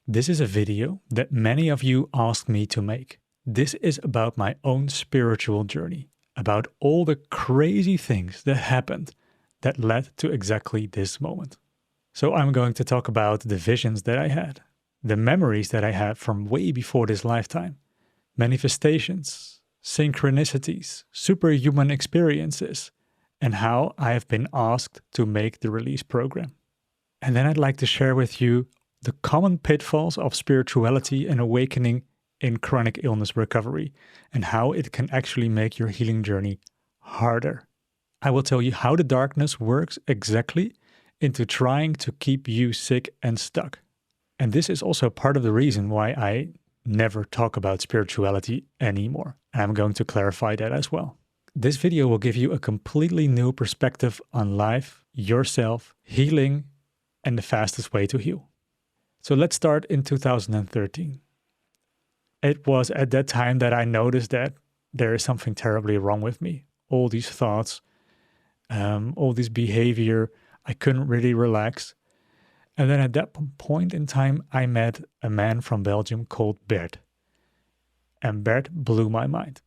This is a video that many of you asked me to make. This is about my own spiritual journey, about all the crazy things that happened that led to exactly this moment. So I'm going to talk about the visions that I had, the memories that I had from way before this lifetime, manifestations, synchronicities, superhuman experiences, and how I have been asked to make the release program. And then I'd like to share with you the common pitfalls of spirituality and awakening in chronic illness recovery, and how it can actually make your healing journey harder. I will tell you how the darkness works exactly into trying to keep you sick and stuck. And this is also part of the reason why I never talk about spirituality anymore. And I'm going to clarify that as well. This video will give you a completely new perspective on life, yourself, healing, and the fastest way to heal. So let's start in 2013. It was at that time that I noticed that there is something terribly wrong with me. All these thoughts, all this behavior, I couldn't really relax. And then at that point in time, I met a man from Belgium called Bert. And Bert blew my mind.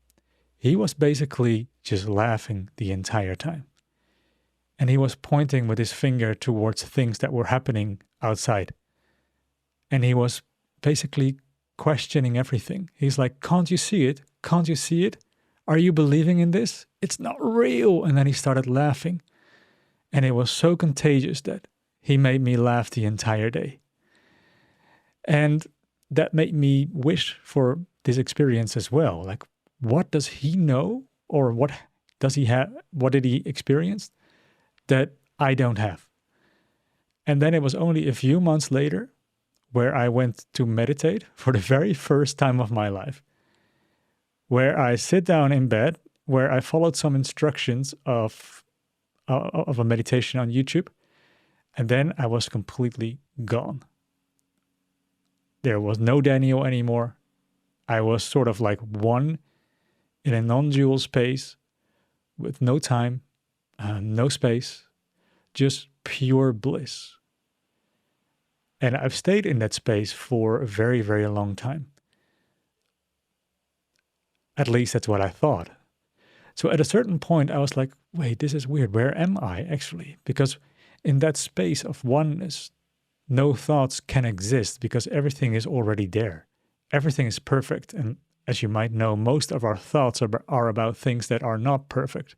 He was basically just laughing the entire time. And he was pointing with his finger towards things that were happening outside. And he was basically questioning everything. He's like, can't you see it? Can't you see it? Are you believing in this? It's not real. And then he started laughing. And it was so contagious that he made me laugh the entire day. And that made me wish for this experience as well. Like, what does he know? Or what does he have? What did he experience that I don't have? And then it was only a few months later where I went to meditate for the very first time of my life, where I sit down in bed, where I followed some instructions of a meditation on YouTube, and then I was completely gone. There was no Daniel anymore. I was sort of like one in a non-dual space with no time, no space, just pure bliss. And I've stayed in that space for a very, very long time. At least that's what I thought. So at a certain point, I was like, wait, this is weird. Where am I actually? Because in that space of oneness, no thoughts can exist because everything is already there. Everything is perfect. And as you might know, most of our thoughts are about things that are not perfect.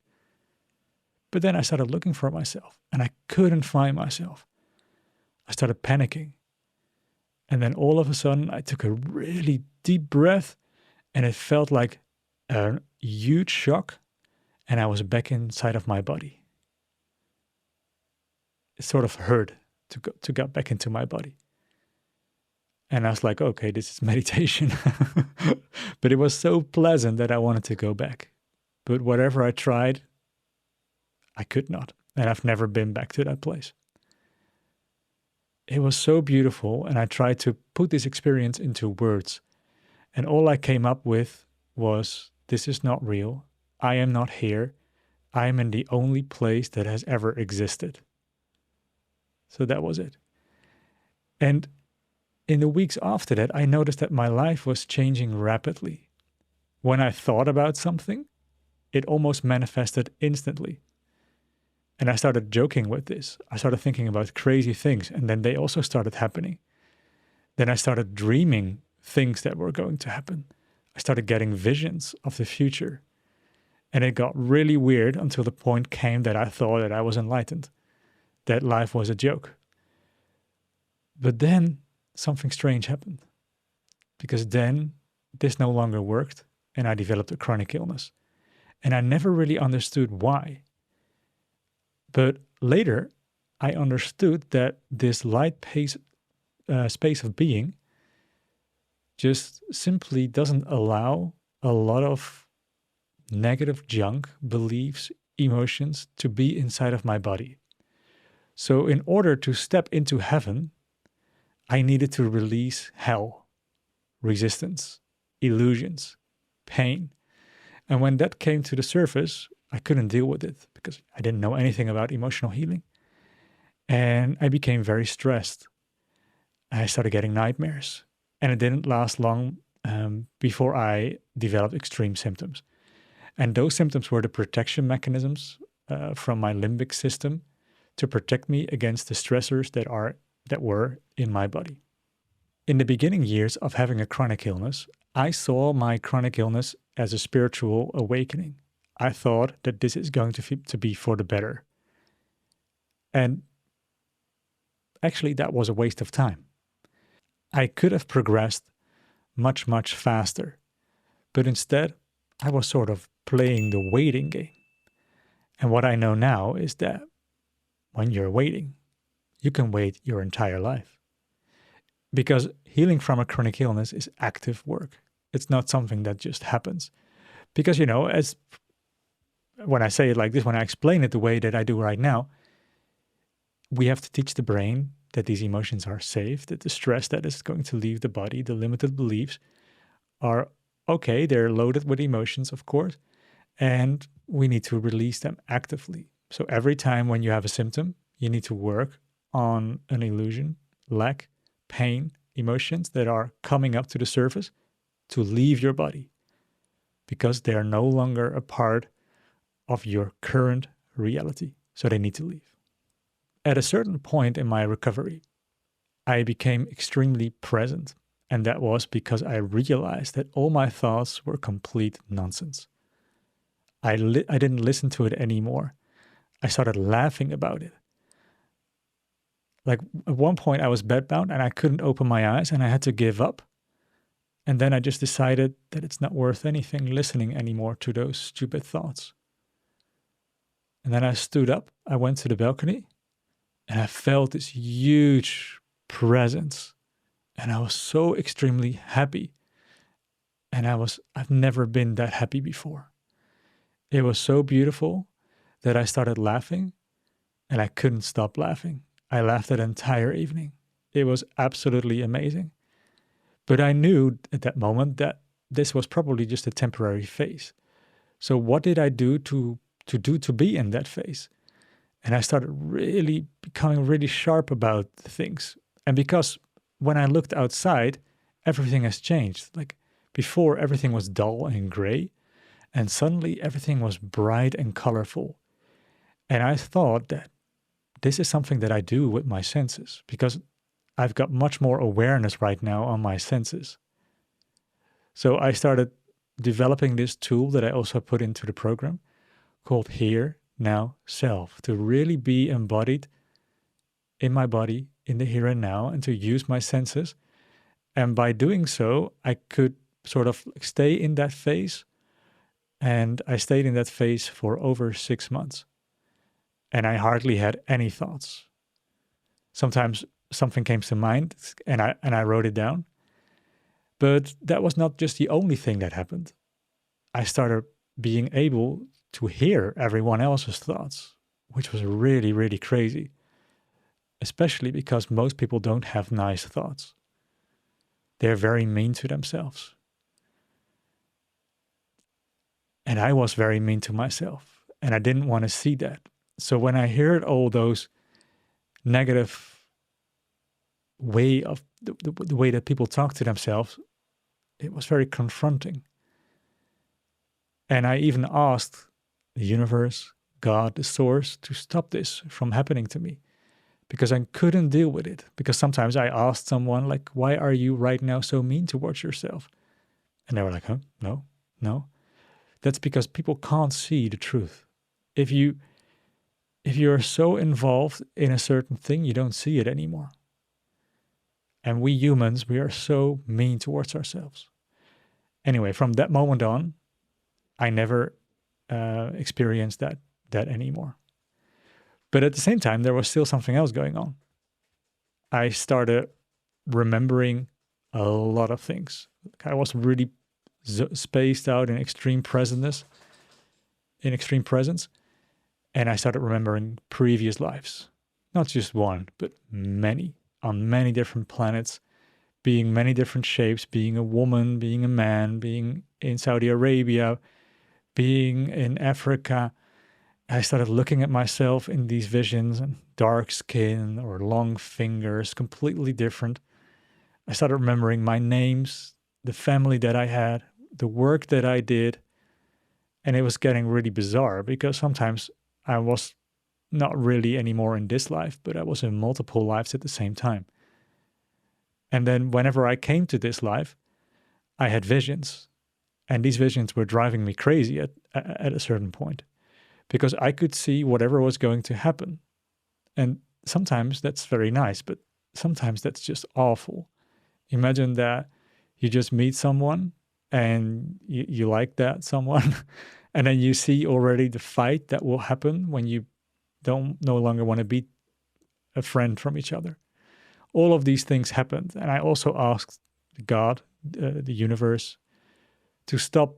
But then I started looking for myself and I couldn't find myself. I started panicking. And then all of a sudden, I took a really deep breath and it felt like a huge shock. And I was back inside of my body. It sort of hurt to get back into my body. And I was like, okay, this is meditation. But it was so pleasant that I wanted to go back. But whatever I tried, I could not. And I've never been back to that place. It was so beautiful, and I tried to put this experience into words. And all I came up with was, this is not real. I am not here. I am in the only place that has ever existed. So that was it. And in the weeks after that, I noticed that my life was changing rapidly. When I thought about something, it almost manifested instantly. And I started joking with this. I started thinking about crazy things, and then they also started happening. Then I started dreaming things that were going to happen. I started getting visions of the future. And it got really weird until the point came that I thought that I was enlightened, that life was a joke. But then something strange happened, because then this no longer worked, and I developed a chronic illness. And I never really understood why. But later, I understood that this light space of being just simply doesn't allow a lot of negative junk, beliefs, emotions to be inside of my body. So in order to step into heaven, I needed to release hell, resistance, illusions, pain. And when that came to the surface, I couldn't deal with it because I didn't know anything about emotional healing. And I became very stressed. I started getting nightmares. And it didn't last long before I developed extreme symptoms. And those symptoms were the protection mechanisms from my limbic system to protect me against the stressors that were in my body. In the beginning years of having a chronic illness, I saw my chronic illness as a spiritual awakening. I thought that this is going to be for the better. And actually, that was a waste of time. I could have progressed much, much faster. But instead, I was sort of playing the waiting game. And what I know now is that when you're waiting, you can wait your entire life. Because healing from a chronic illness is active work. It's not something that just happens. Because, as when I say it like this, when I explain it the way that I do right now, we have to teach the brain that these emotions are safe, that the stress that is going to leave the body, the limited beliefs are okay. They're loaded with emotions, of course, and we need to release them actively. So every time when you have a symptom, you need to work on an illusion, lack, pain, emotions that are coming up to the surface to leave your body because they are no longer a part of your current reality. So they need to leave. At a certain point in my recovery, I became extremely present. And that was because I realized that all my thoughts were complete nonsense. I didn't listen to it anymore. I started laughing about it. Like at one point I was bedbound and I couldn't open my eyes and I had to give up. And then I just decided that it's not worth anything listening anymore to those stupid thoughts. And then I stood up, I went to the balcony, and I felt this huge presence. And I was so extremely happy. And I've never been that happy before. It was so beautiful that I started laughing and I couldn't stop laughing. I laughed that entire evening. It was absolutely amazing. But I knew at that moment that this was probably just a temporary phase. So what did I do to be in that phase? And I started really becoming really sharp about things. And because when I looked outside, everything has changed. Like before, everything was dull and gray, and suddenly everything was bright and colorful. And I thought that this is something that I do with my senses because I've got much more awareness right now on my senses. So I started developing this tool that I also put into the program called Here, Now, Self, to really be embodied in my body, in the here and now, and to use my senses. And by doing so, I could sort of stay in that phase. And I stayed in that phase for over 6 months. And I hardly had any thoughts. Sometimes something came to mind and I wrote it down. But that was not just the only thing that happened. I started being able to hear everyone else's thoughts, which was really, really crazy. Especially because most people don't have nice thoughts. They're very mean to themselves. And I was very mean to myself. And I didn't want to see that. So when I heard all those negative way of the way that people talk to themselves, it was very confronting. And I even asked the universe, God, the source, to stop this from happening to me. Because I couldn't deal with it. Because sometimes I asked someone, like, why are you right now so mean towards yourself? And they were like, no. That's because people can't see the truth. If you're so involved in a certain thing, you don't see it anymore. And we humans, we are so mean towards ourselves. Anyway, from that moment on, I never experienced that anymore. But at the same time, there was still something else going on. I started remembering a lot of things. I was really spaced out in extreme presence. And I started remembering previous lives. Not just one, but many, on many different planets, being many different shapes, being a woman, being a man, being in Saudi Arabia, being in Africa. I started looking at myself in these visions and dark skin or long fingers, completely different. I started remembering my names, the family that I had, the work that I did. And it was getting really bizarre because sometimes I was not really anymore in this life, but I was in multiple lives at the same time. And then whenever I came to this life, I had visions. And these visions were driving me crazy at a certain point because I could see whatever was going to happen. And sometimes that's very nice, but sometimes that's just awful. Imagine that you just meet someone and you like that someone, and then you see already the fight that will happen when you don't no longer want to be a friend from each other. All of these things happened. And I also asked God, the universe, to stop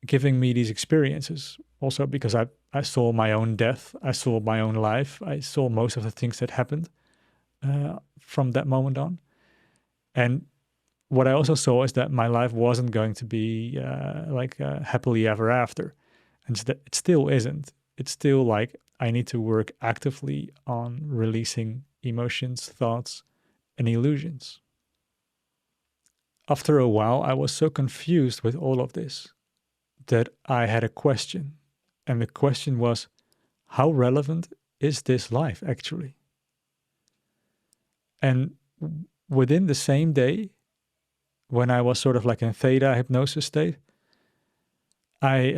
giving me these experiences. Also because I saw my own death. I saw my own life. I saw most of the things that happened from that moment on. And what I also saw is that my life wasn't going to be happily ever after. And it still isn't. It's still like I need to work actively on releasing emotions, thoughts, and illusions. After a while, I was so confused with all of this that I had a question. And the question was, how relevant is this life actually? And within the same day, when I was sort of like in theta hypnosis state, I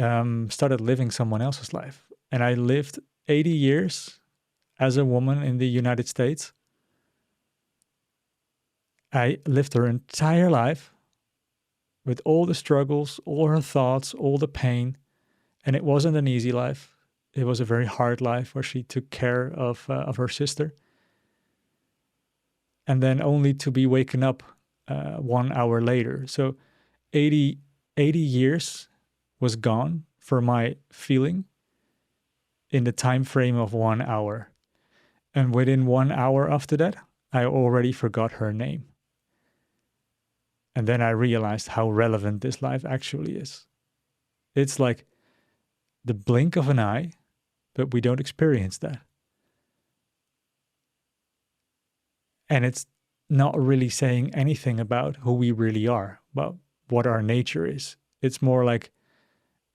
started living someone else's life. And I lived 80 years as a woman in the United States. I lived her entire life with all the struggles, all her thoughts, all the pain. And it wasn't an easy life. It was a very hard life where she took care of her sister. And then only to be waken up 1 hour later. So 80 years was gone for my feeling in the time frame of 1 hour. And within 1 hour after that, I already forgot her name. And then I realized how relevant this life actually is. It's like the blink of an eye, but we don't experience that. And it's not really saying anything about who we really are, about what our nature is. It's more like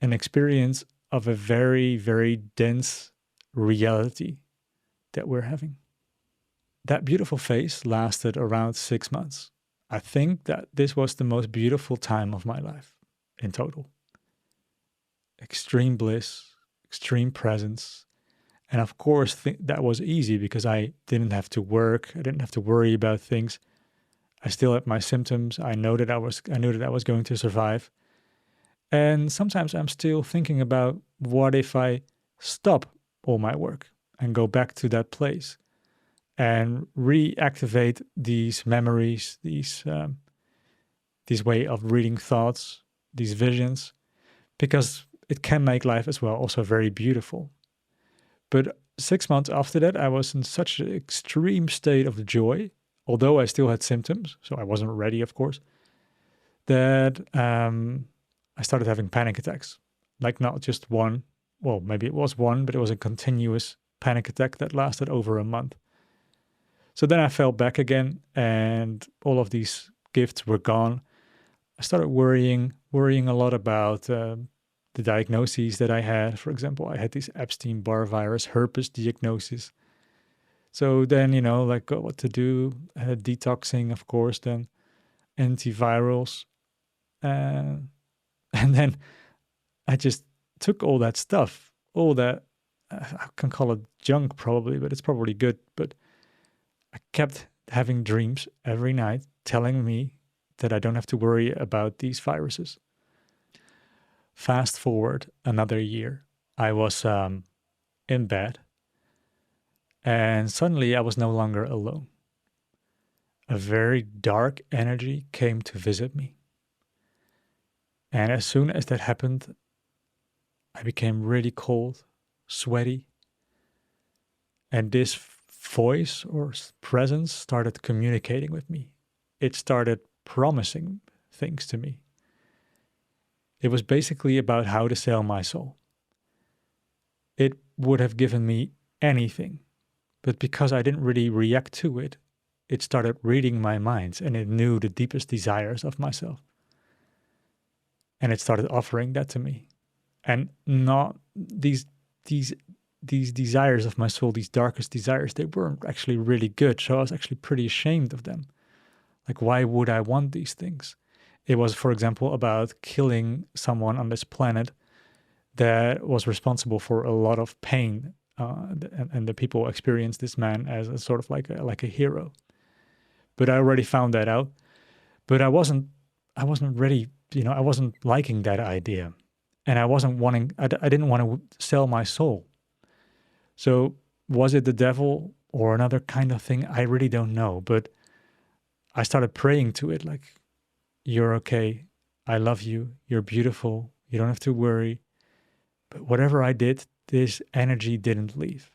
an experience of a very, very dense reality that we're having. That beautiful phase lasted around 6 months. I think that this was the most beautiful time of my life in total. Extreme bliss, extreme presence. And of course, that was easy because I didn't have to work. I didn't have to worry about things. I still had my symptoms. I knew that I was going to survive. And sometimes I'm still thinking about what if I stop all my work and go back to that place and reactivate these memories, these way of reading thoughts, these visions, because it can make life as well also very beautiful. But 6 months after that, I was in such an extreme state of joy, although I still had symptoms, so I wasn't ready, of course, that I started having panic attacks. Like not just one, well, maybe it was one, but it was a continuous panic attack that lasted over a month. So then I fell back again and all of these gifts were gone. I started worrying a lot about the diagnoses that I had. For example, I had this Epstein-Barr virus, herpes diagnosis. So then, what to do, detoxing, of course, then antivirals. And then I just took all that stuff, all that, I can call it junk probably, but it's probably good. But I kept having dreams every night telling me that I don't have to worry about these viruses. Fast forward another year, I was in bed and suddenly I was no longer alone. A very dark energy came to visit me. And as soon as that happened, I became really cold, sweaty. And this voice or presence started communicating with me. It started promising things to me. It was basically about how to sell my soul. It would have given me anything, but because I didn't really react to it, it started reading my mind, and it knew the deepest desires of myself. And it started offering that to me. And not these desires of my soul, these darkest desires, they weren't actually really good. So I was actually pretty ashamed of them. Like, why would I want these things? It was, for example, about killing someone on this planet that was responsible for a lot of pain. And the people experienced this man as a sort of like a hero. But I already found that out. But I wasn't ready, I wasn't liking that idea. And I didn't want to sell my soul. So was it the devil or another kind of thing? I really don't know. But I started praying to it, like, you're okay. I love you. You're beautiful. You don't have to worry. But whatever I did, this energy didn't leave.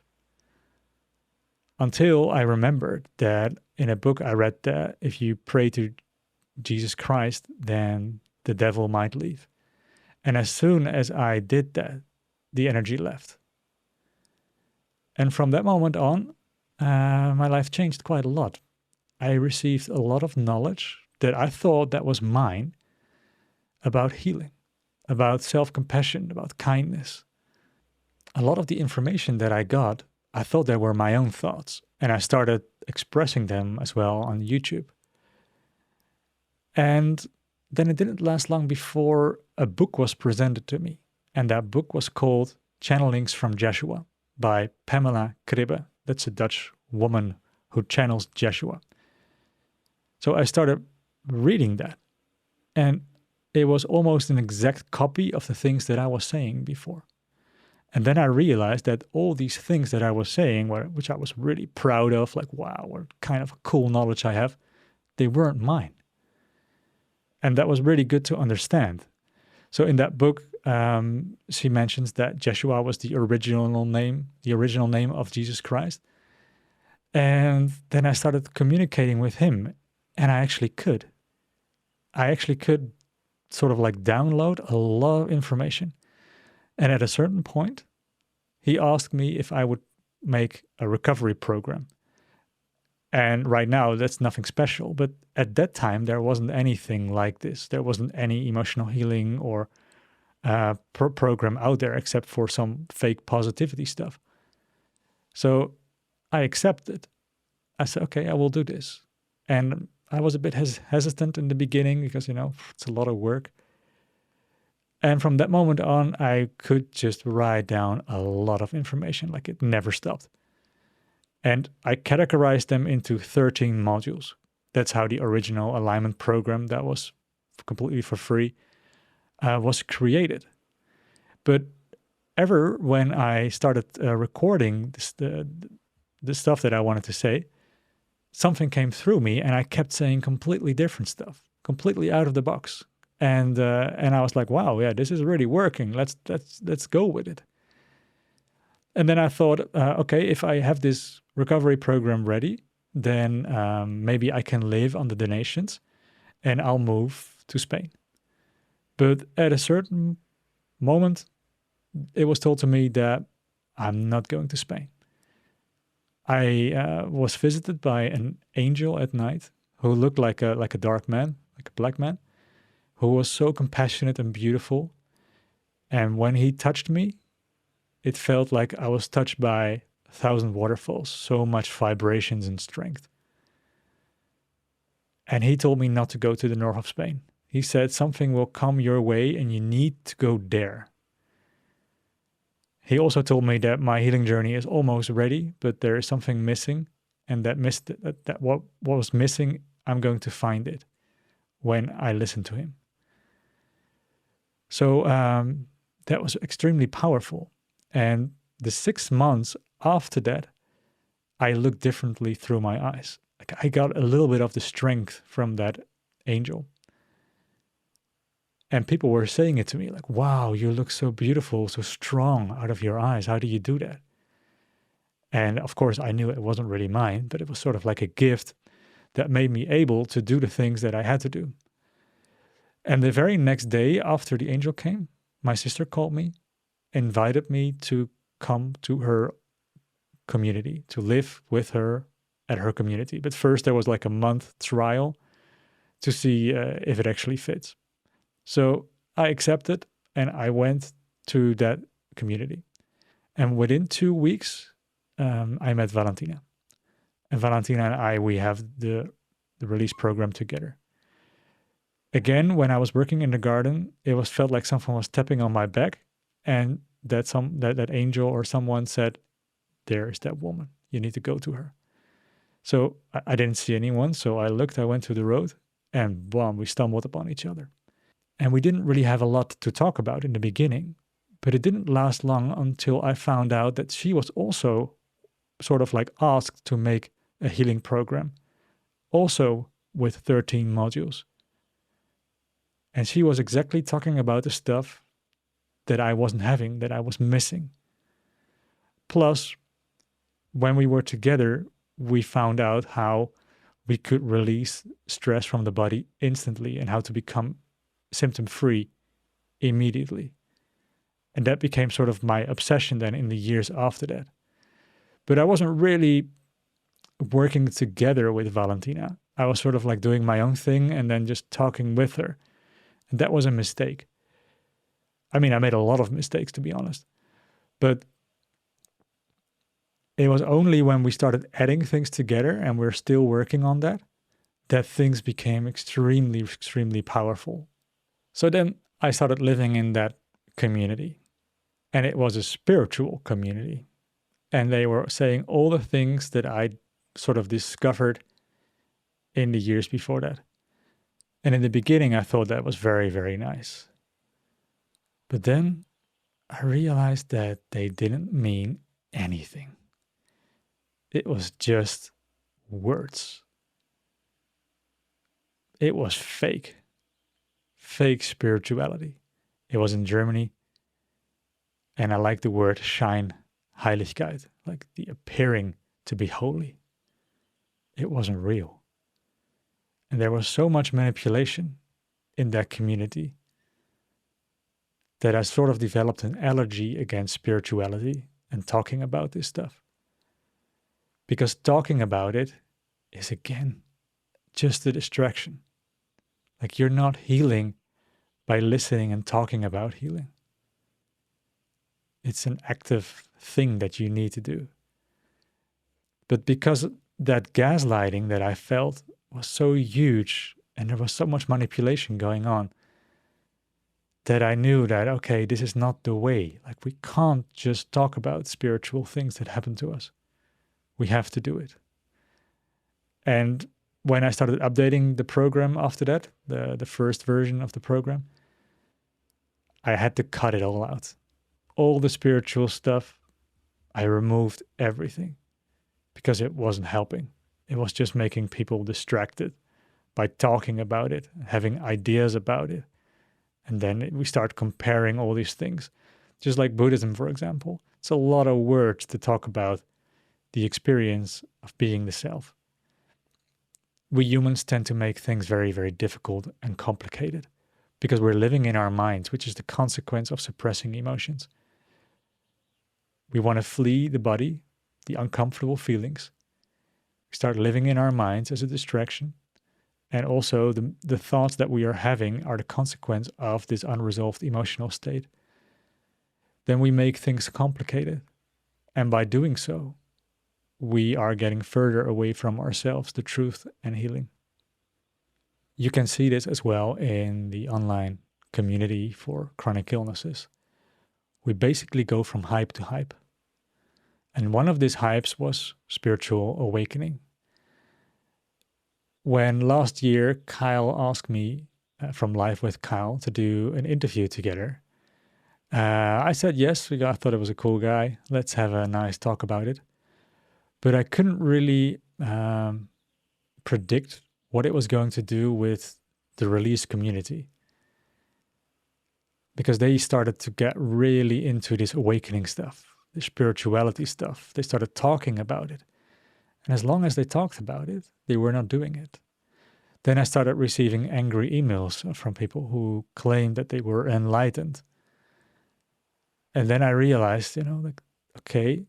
Until I remembered that in a book I read that if you pray to Jesus Christ, then the devil might leave. And as soon as I did that, the energy left. And from that moment on, my life changed quite a lot. I received a lot of knowledge that I thought that was mine about healing, about self-compassion, about kindness. A lot of the information that I got, I thought they were my own thoughts, and I started expressing them as well on YouTube. And then it didn't last long before a book was presented to me, and that book was called Channelings from Jeshua by Pamela Kribbe. That's a Dutch woman who channels Jeshua. So I started reading that, and it was almost an exact copy of the things that I was saying before. And then I realized that all these things that I was saying, which I was really proud of, like, wow, what kind of cool knowledge I have, they weren't mine. And that was really good to understand. So in that book, she mentions that Jeshua was the original name of Jesus Christ. And then I started communicating with him, and I actually could sort of like download a lot of information. And at a certain point, he asked me if I would make a recovery program. And right now, that's nothing special. But at that time, there wasn't anything like this. There wasn't any emotional healing or program out there except for some fake positivity stuff. So I accepted. I said, okay, I will do this. And I was a bit hesitant in the beginning because, it's a lot of work. And from that moment on, I could just write down a lot of information, like it never stopped. And I categorized them into 13 modules. That's how the original alignment program that was completely for free was created. But ever when I started recording the stuff that I wanted to say, something came through me and I kept saying completely different stuff, completely out of the box. And I was like, wow, yeah, this is really working. Let's go with it. And then I thought, okay, if I have this recovery program ready, then maybe I can live on the donations and I'll move to Spain. But at a certain moment, it was told to me that I'm not going to Spain. I was visited by an angel at night who looked like a dark man, like a black man, who was so compassionate and beautiful. And when he touched me, it felt like I was touched by 1,000 waterfalls, so much vibrations and strength. And he told me not to go to the north of Spain. He said something will come your way and you need to go there. He also told me that my healing journey is almost ready, but there is something missing, and that what was missing, I'm going to find it when I listen to him. So that was extremely powerful. And the 6 months after that, I looked differently through my eyes. Like I got a little bit of the strength from that angel. And people were saying it to me like, wow, you look so beautiful, so strong out of your eyes. How do you do that? And of course, I knew it wasn't really mine, but it was sort of like a gift that made me able to do the things that I had to do. And the very next day after the angel came, my sister called me, invited me to come to her community, to live with her at her community. But first there was like a month trial to see if it actually fits. So I accepted and I went to that community. And within 2 weeks, I met Valentina. And Valentina and I, we have the release program together. Again, when I was working in the garden, it felt like someone was tapping on my back, and that angel or someone said, "There is that woman. You need to go to her." So I didn't see anyone, so I went to the road, and boom, we stumbled upon each other. And we didn't really have a lot to talk about in the beginning, but it didn't last long until I found out that she was also sort of like asked to make a healing program, also with 13 modules. And she was exactly talking about the stuff that I wasn't having, that I was missing. Plus, when we were together, we found out how we could release stress from the body instantly and how to become symptom-free immediately. And that became sort of my obsession then in the years after that. But I wasn't really working together with Valentina. I was sort of like doing my own thing and then just talking with her. And that was a mistake. I mean, I made a lot of mistakes, to be honest. But it was only when we started adding things together, and we're still working on that, that things became extremely, extremely powerful. So then I started living in that community. And it was a spiritual community. And they were saying all the things that I sort of discovered in the years before that. And in the beginning, I thought that was very, very nice. But then I realized that they didn't mean anything. It was just words. It was fake spirituality. It was in Germany. And I like the word Scheinheiligkeit, like the appearing to be holy. It wasn't real. And there was so much manipulation in that community that I sort of developed an allergy against spirituality and talking about this stuff. Because talking about it is, again, just a distraction. Like, you're not healing by listening and talking about healing. It's an active thing that you need to do. But because that gaslighting that I felt was so huge and there was so much manipulation going on, that I knew that, okay, this is not the way. Like, we can't just talk about spiritual things that happen to us. We have to do it. And when I started updating the program after that, the first version of the program, I had to cut it all out. All the spiritual stuff, I removed everything because it wasn't helping. It was just making people distracted by talking about it, having ideas about it. And then we start comparing all these things. Just like Buddhism, for example. It's a lot of words to talk about the experience of being the self. We humans tend to make things very, very difficult and complicated because we're living in our minds, which is the consequence of suppressing emotions. We want to flee the body, the uncomfortable feelings. We start living in our minds as a distraction. And also the thoughts that we are having are the consequence of this unresolved emotional state. Then we make things complicated. And by doing so, we are getting further away from ourselves, the truth and healing. You can see this as well in the online community for chronic illnesses. We basically go from hype to hype. And one of these hypes was spiritual awakening. When last year Kyle asked me from Live with Kyle to do an interview together, I said yes. I thought it was a cool guy. Let's have a nice talk about it. But I couldn't really predict what it was going to do with the release community. Because they started to get really into this awakening stuff, the spirituality stuff. They started talking about it. And as long as they talked about it, they were not doing it. Then I started receiving angry emails from people who claimed that they were enlightened. And then I realized, like, okay,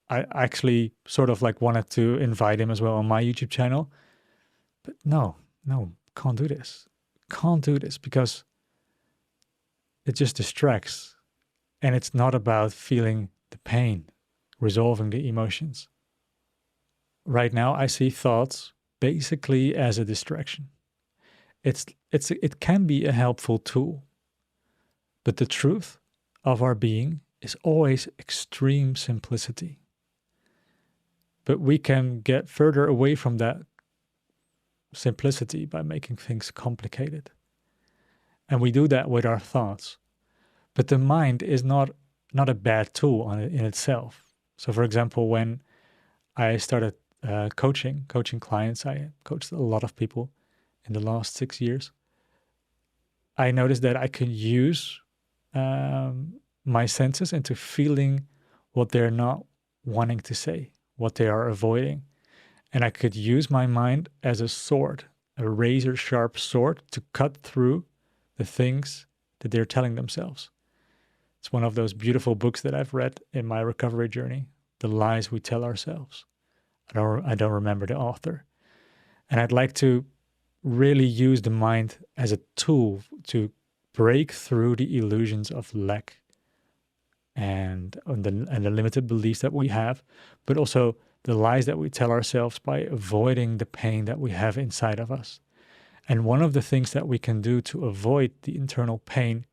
I actually sort of like wanted to invite him as well on my YouTube channel. But no, can't do this. Can't do this because it just distracts. And it's not about feeling the pain, resolving the emotions. Right now, I see thoughts basically as a distraction. It can be a helpful tool, but the truth of our being is always extreme simplicity. But we can get further away from that simplicity by making things complicated. And we do that with our thoughts. But the mind is not a bad tool in itself. So for example, when I started coaching clients, I coached a lot of people in the last 6 years. I noticed that I can use my senses into feeling what they're not wanting to say, what they are avoiding. And I could use my mind as a sword, a razor sharp sword to cut through the things that they're telling themselves. It's one of those beautiful books that I've read in my recovery journey, The Lies We Tell Ourselves. I don't remember the author. And I'd like to really use the mind as a tool to break through the illusions of lack and the limited beliefs that we have, but also the lies that we tell ourselves by avoiding the pain that we have inside of us. And one of the things that we can do to avoid the internal pain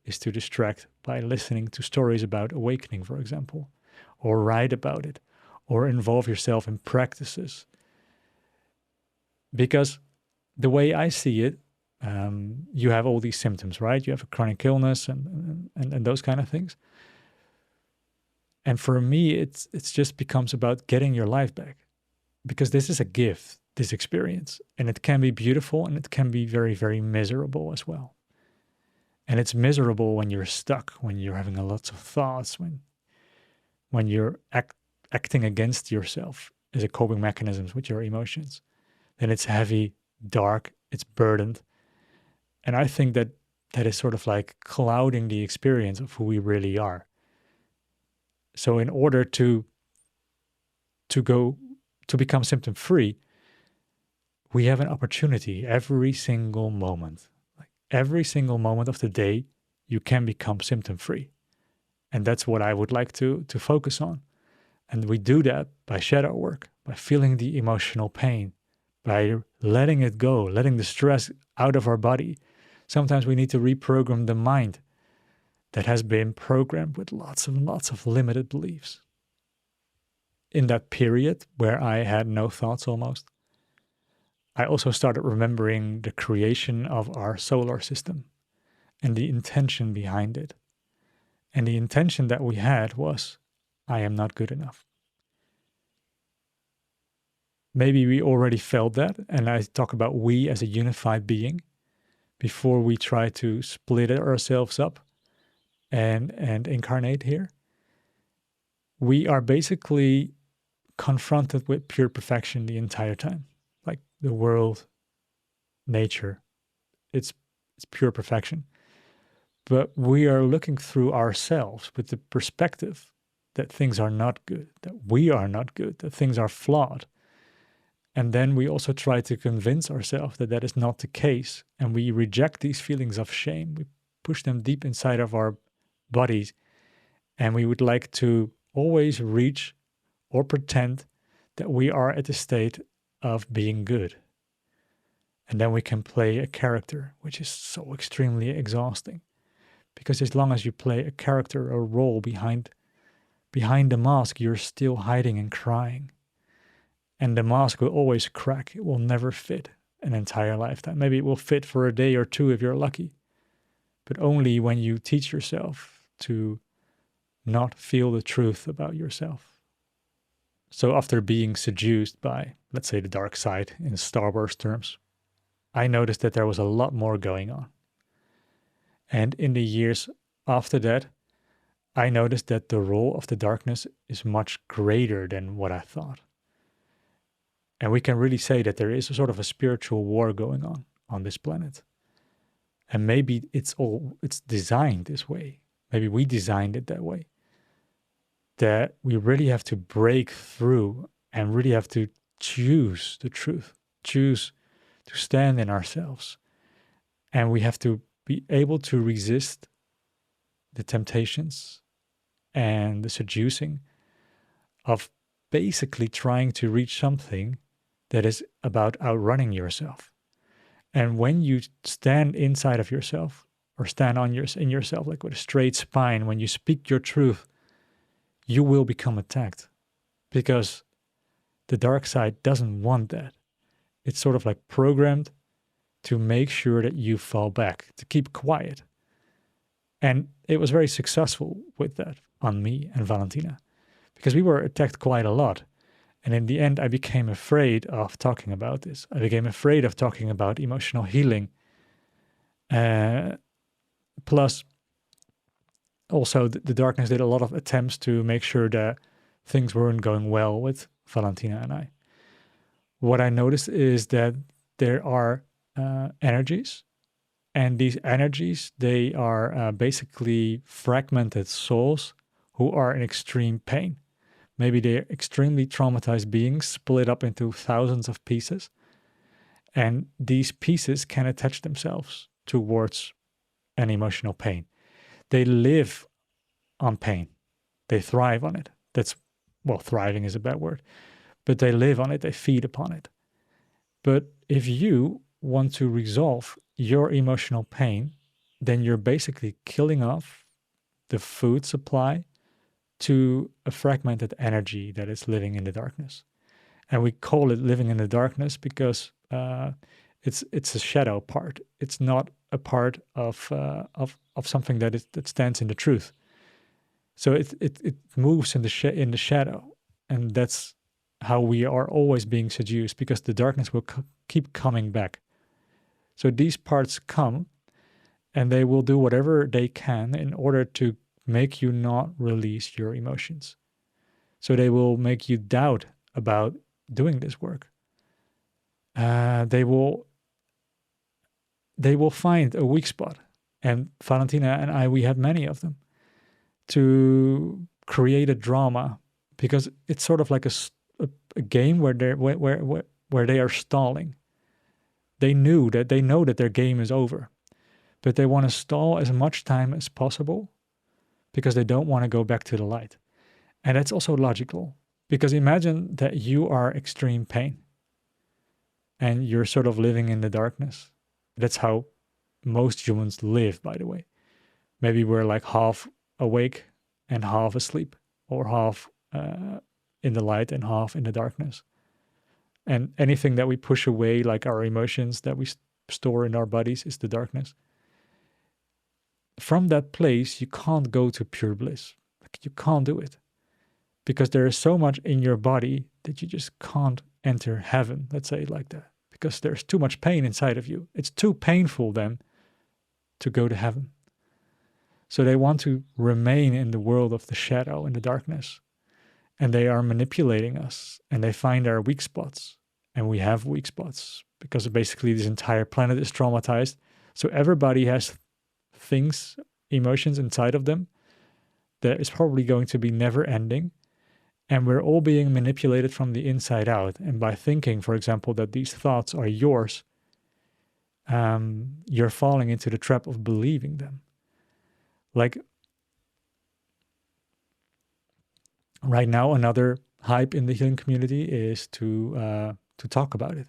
is to distract by listening to stories about awakening, for example, or write about it, or involve yourself in practices. Because the way I see it, you have all these symptoms, right? You have a chronic illness and those kind of things. And for me, it's just becomes about getting your life back, because this is a gift, this experience, and it can be beautiful and it can be very, very miserable as well. And it's miserable when you're stuck, when you're having lots of thoughts, when you're acting against yourself as a coping mechanisms with your emotions. Then it's heavy, dark, it's burdened. And I think that is sort of like clouding the experience of who we really are. So in order to become symptom free, we have an opportunity every single moment. Like every single moment of the day, you can become symptom free. And that's what I would like to focus on. And we do that by shadow work, by feeling the emotional pain, by letting it go, letting the stress out of our body. Sometimes we need to reprogram the mind that has been programmed with lots and lots of limited beliefs. In that period where I had no thoughts almost, I also started remembering the creation of our solar system and the intention behind it. And the intention that we had was, I am not good enough. Maybe we already felt that, and I talk about we as a unified being before we try to split ourselves up and incarnate here. We are basically confronted with pure perfection the entire time. Like the world, nature, it's pure perfection. But we are looking through ourselves with the perspective that things are not good, that we are not good, that things are flawed. And then we also try to convince ourselves that is not the case. And we reject these feelings of shame. We push them deep inside of our bodies. And we would like to always reach or pretend that we are at the state of being good. And then we can play a character, which is so extremely exhausting. Because as long as you play a character or role behind the mask, you're still hiding and crying. And the mask will always crack. It will never fit an entire lifetime. Maybe it will fit for a day or two if you're lucky. But only when you teach yourself to not feel the truth about yourself. So after being seduced by, let's say, the dark side in Star Wars terms, I noticed that there was a lot more going on. And in the years after that, I noticed that the role of the darkness is much greater than what I thought. And we can really say that there is a sort of a spiritual war going on this planet. And maybe it's designed this way. Maybe we designed it that way. that we really have to break through and really have to choose the truth, choose to stand in ourselves. And we have to be able to resist the temptations and the seducing of basically trying to reach something that is about outrunning yourself. And when you stand inside of yourself or stand in yourself, like with a straight spine, when you speak your truth, you will become attacked, because the dark side doesn't want that. It's sort of like programmed to make sure that you fall back, to keep quiet. And it was very successful with that on me and Valentina, because we were attacked quite a lot. And in the end, I became afraid of talking about this. I became afraid of talking about emotional healing. Plus, also, the darkness did a lot of attempts to make sure that things weren't going well with Valentina and I. What I noticed is that there are energies, and these energies, they are basically fragmented souls who are in extreme pain. Maybe they're extremely traumatized beings split up into thousands of pieces. And these pieces can attach themselves towards an emotional pain. They live on pain. They thrive on it. Thriving is a bad word, but they live on it. They feed upon it. But if you want to resolve your emotional pain, then you're basically killing off the food supply to a fragmented energy that is living in the darkness. And we call it living in the darkness because it's a shadow part. It's not a part of something that stands in the truth. So it moves in the shadow, and that's how we are always being seduced, because the darkness will keep coming back. So these parts come, and they will do whatever they can in order to make you not release your emotions. So they will make you doubt about doing this work. They will find a weak spot. And Valentina and I, we had many of them, to create a drama, because it's sort of like a game where they are stalling. They know that their game is over, but they want to stall as much time as possible because they don't want to go back to the light. And that's also logical, because imagine that you are extreme pain and you're sort of living in the darkness. That's how most humans live, by the way. Maybe we're like half awake and half asleep, or half in the light and half in the darkness. And anything that we push away, like our emotions that we store in our bodies, is the darkness. From that place, you can't go to pure bliss. Like, you can't do it, because there is so much in your body that you just can't enter heaven, let's say it like that, because there's too much pain inside of you. It's too painful then to go to heaven. So they want to remain in the world of the shadow and the darkness. And they are manipulating us, and they find our weak spots. And we have weak spots because basically this entire planet is traumatized. So everybody has things, emotions inside of them that is probably going to be never ending. And we're all being manipulated from the inside out. And by thinking, for example, that these thoughts are yours, you're falling into the trap of believing them. Like right now, another hype in the healing community is to talk about it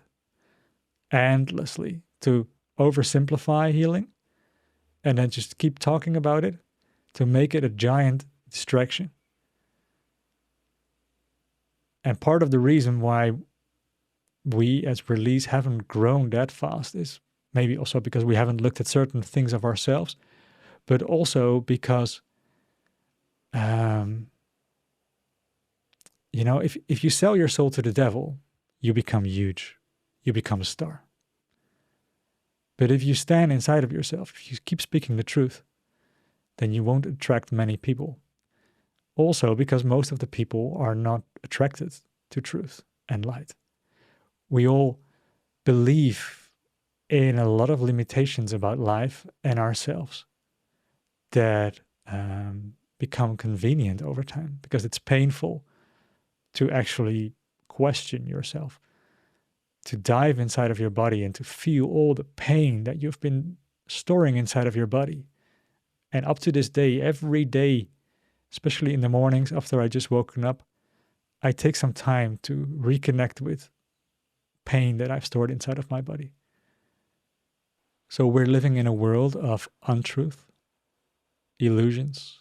endlessly, to oversimplify healing and then just keep talking about it, to make it a giant distraction. And part of the reason why we as Release haven't grown that fast is maybe also because we haven't looked at certain things of ourselves, but also because, if you sell your soul to the devil, you become huge. You become a star. But if you stand inside of yourself, if you keep speaking the truth, then you won't attract many people. Also, because most of the people are not attracted to truth and light. We all believe in a lot of limitations about life and ourselves that become convenient over time because it's painful to actually question yourself, to dive inside of your body and to feel all the pain that you've been storing inside of your body. And up to this day, every day, especially in the mornings after I just woken up, I take some time to reconnect with pain that I've stored inside of my body. So we're living in a world of untruth, illusions,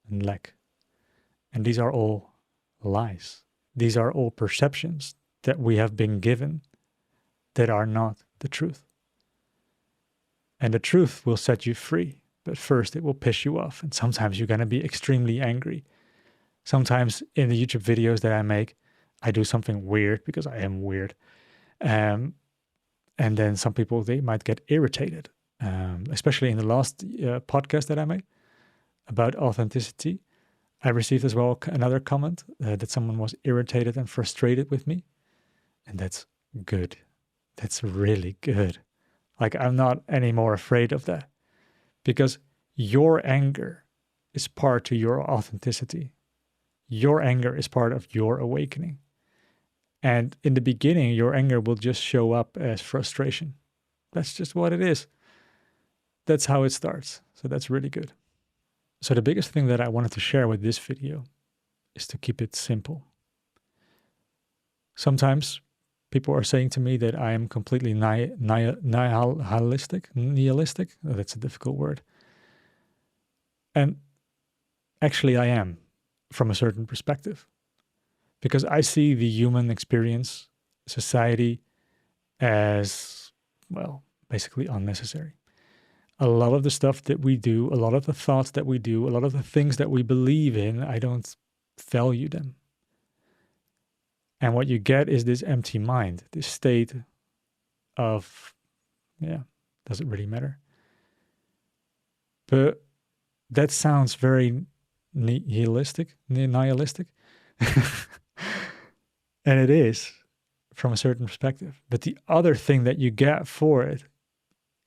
and lack. And these are all lies. These are all perceptions that we have been given that are not the truth. And the truth will set you free, but first it will piss you off. And sometimes you're going to be extremely angry. Sometimes in the YouTube videos that I make, I do something weird because I am weird. And then some people, they might get irritated, especially in the last podcast that I made about authenticity. I received as well another comment that someone was irritated and frustrated with me. And that's good. That's really good. Like, I'm not any more afraid of that because your anger is part to your authenticity. Your anger is part of your awakening. And in the beginning, your anger will just show up as frustration. That's just what it is. That's how it starts. So that's really good. So the biggest thing that I wanted to share with this video is to keep it simple. Sometimes people are saying to me that I am completely nihilistic. Oh, that's a difficult word. And actually I am, from a certain perspective. Because I see the human experience, society, as, well, basically unnecessary. A lot of the stuff that we do, a lot of the thoughts that we do, a lot of the things that we believe in, I don't value them. And what you get is this empty mind, this state of, does it really matter? But that sounds very nihilistic. And it is from a certain perspective. But the other thing that you get for it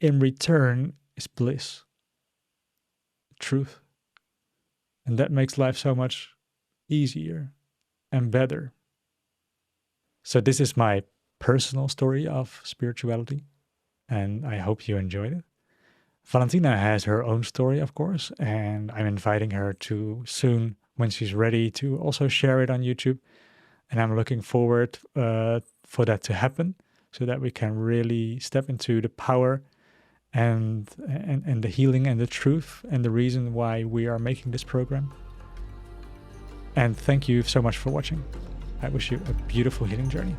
in return is bliss, truth. And that makes life so much easier and better. So this is my personal story of spirituality, and I hope you enjoyed it. Valentina has her own story, of course, and I'm inviting her to soon, when she's ready, to also share it on YouTube. And I'm looking forward for that to happen so that we can really step into the power and the healing and the truth and the reason why we are making this program. And thank you so much for watching. I wish you a beautiful healing journey.